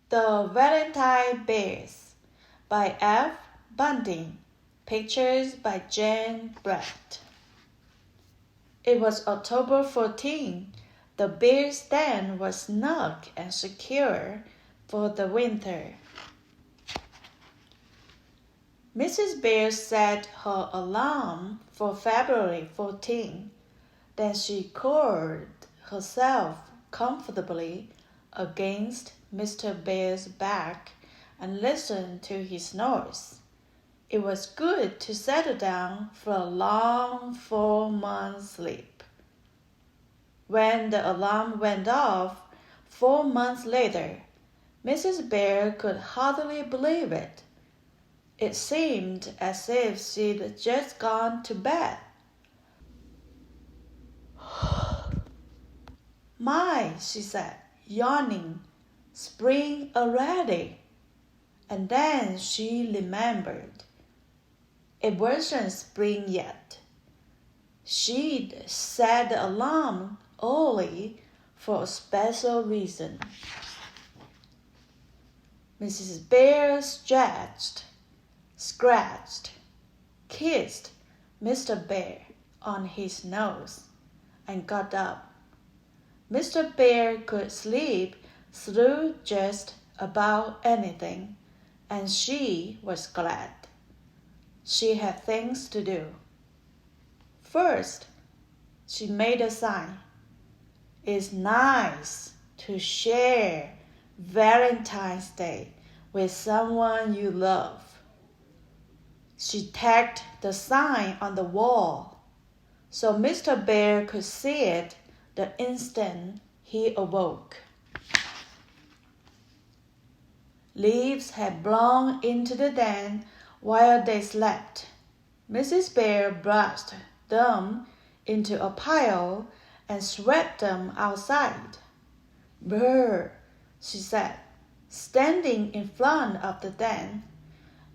The Valentine Bears by F. Bunting. Pictures by Jane Brett. It was October 14. The bear's den was snug and secure for the winter. Mrs. Bear set her alarm for February 14. Then she curled herself comfortably against Mr. Bear's back and listened to his snores. It was good to settle down for a long 4-month sleep. When the alarm went off 4 months later, Mrs. Bear could hardly believe it. It seemed as if she'd just gone to bed. "My," she said, yawning, "spring already." And then she remembered. It wasn't spring yet. She'd set the alarm early for a special reason. Mrs. Bear stretched, scratched, kissed Mr. Bear on his nose, and got up. Mr. Bear could sleep through just about anything, and she was glad. She had things to do. First, she made a sign. It's nice to share Valentine's Day with someone you love. She tacked the sign on the wall so Mr. Bear could see it the instant he awoke. Leaves had blown into the den while they slept. Mrs. Bear brushed them into a pile and swept them outside. "Brr," she said, standing in front of the den.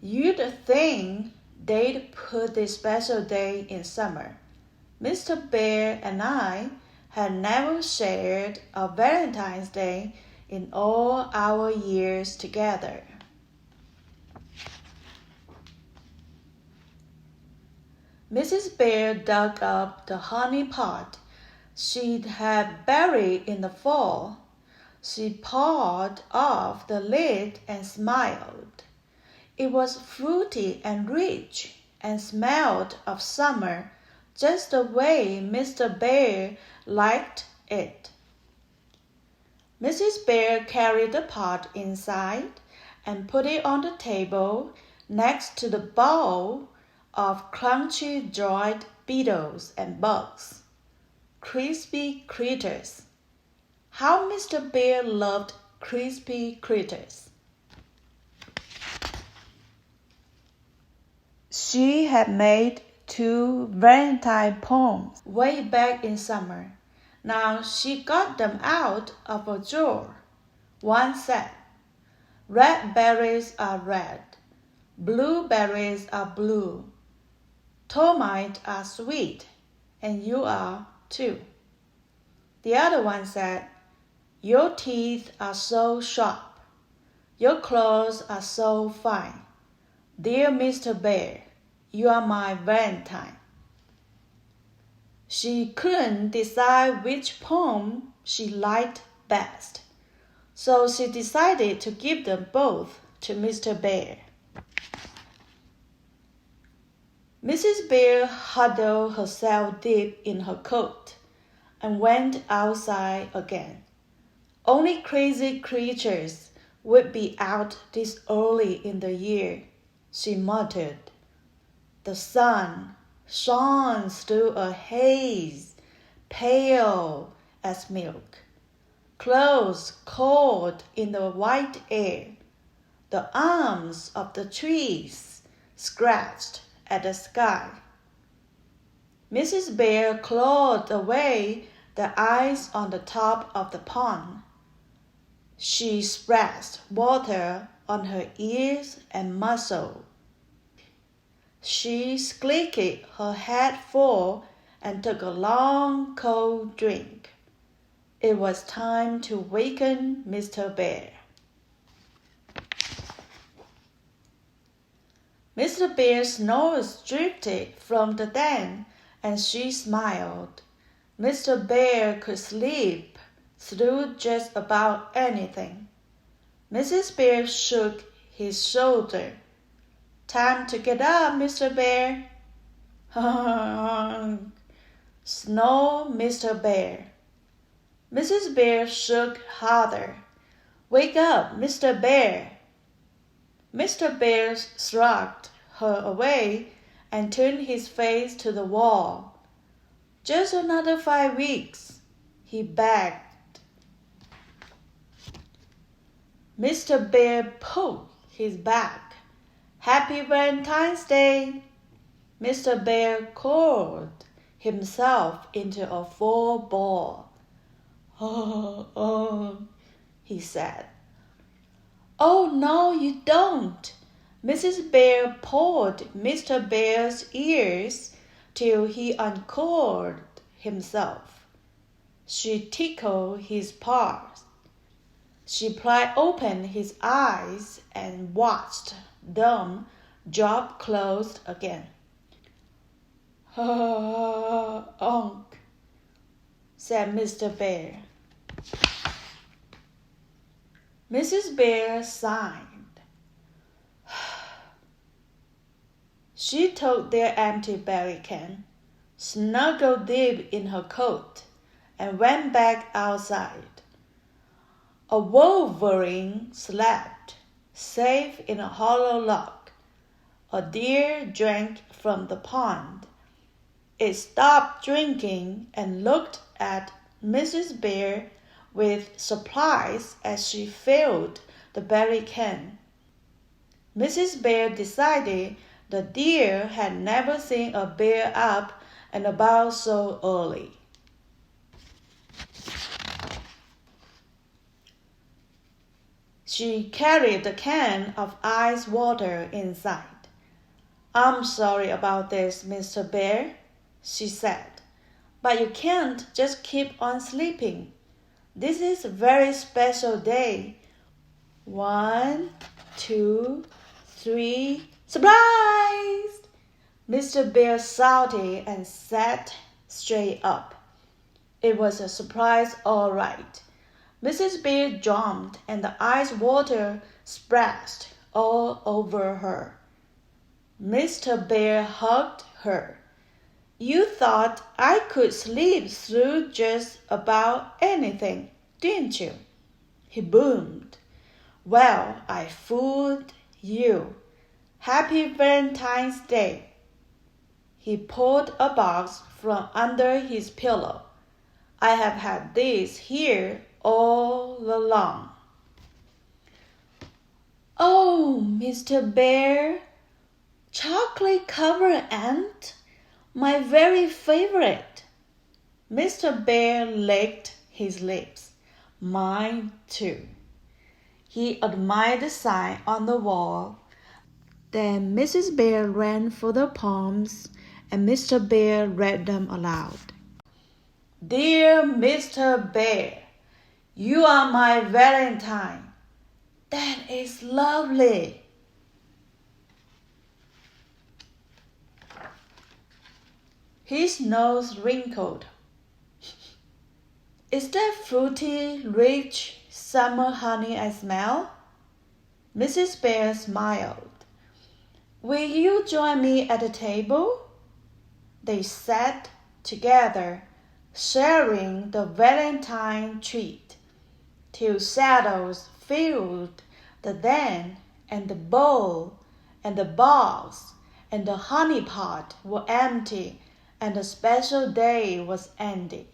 "You'd think they'd put this special day in summer. Mr. Bear and I had never shared a Valentine's Day in all our years together." Mrs. Bear dug up the honey pot she'd had buried in the fall. She pulled off the lid and smiled. It was fruity and rich and smelled of summer just the way Mr. Bear liked it. Mrs. Bear carried the pot inside and put it on the table next to the bowl of crunchy dried beetles and bugs. Crispy critters. How Mr. Bear loved crispy critters. She had made 2 Valentine poems way back in summer. Now she got them out of a drawer. One said, "Red berries are red, blueberries are blue, termites are sweet, and you are too." The other one said, "Your teeth are so sharp, your claws are so fine. Dear Mr. Bear, you are my Valentine." She couldn't decide which poem she liked best, so she decided to give them both to Mr. Bear. Mrs. Bear huddled herself deep in her coat and went outside again. Only crazy creatures would be out this early in the year, she muttered. The sun shone through a haze, pale as milk. Clouds caught in the white air. The arms of the trees scratched at the sky. Mrs. Bear clawed away the ice on the top of the pond. She splashed water on her ears and muzzle. She squeaked her head full and took a long, cold drink. It was time to waken Mr. Bear. Mr. Bear's nose drifted from the den, and she smiled. Mr. Bear could sleep through just about anything. Mrs. Bear shook his shoulder. Time to get up, Mr. Bear. Snore Mr. Bear. Mrs. Bear shook harder. Wake up, Mr. Bear. Mr. Bear shrugged her away and turned his face to the wall. Just another 5 weeks, he begged. Mr. Bear poked his back. Happy Valentine's Day. Mr. Bear curled himself into a full ball. He said. Oh, no, you don't. Mrs. Bear pulled Mr. Bear's ears till he uncoiled himself. She tickled his paws. She pried open his eyes and watched them drop closed again. Onk, said Mr. Bear. Mrs. Bear sighed. She took their empty berry can, snuggled deep in her coat, and went back outside. A wolverine slept, safe in a hollow log. A deer drank from the pond. It stopped drinking and looked at Mrs. Bear with surprise as she filled the berry can. Mrs. Bear decided the deer had never seen a bear up and about so early. She carried the can of ice water inside. I'm sorry about this, Mr. Bear, she said, but you can't just keep on sleeping. This is a very special day. 1, 2, 3, surprise! Mr. Bear shouted and sat straight up. It was a surprise, all right. Mrs. Bear jumped and the ice water splashed all over her. Mr. Bear hugged her. You thought I could sleep through just about anything, didn't you? He boomed. Well, I fooled you. Happy Valentine's Day. He pulled a box from under his pillow. I have had this here all along. Oh, Mr. Bear, chocolate-covered ant? My very favorite. Mr. Bear licked his lips. Mine too. He admired the sign on the wall. Then Mrs. Bear ran for the poems, and Mr. Bear read them aloud. Dear Mr. Bear, you are my Valentine. That is lovely. His nose wrinkled. Is that fruity, rich summer honey I smell? Mrs. Bear smiled. Will you join me at the table? They sat together, sharing the Valentine treat, till shadows filled the den, and the bowl, and the box, and the honey pot were empty, and the special day was ended.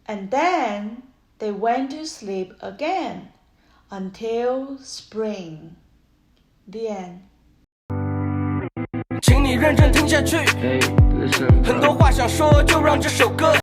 And then they went to sleep again until spring. The end. 请你认真听下去，很多话想说，就让这首歌。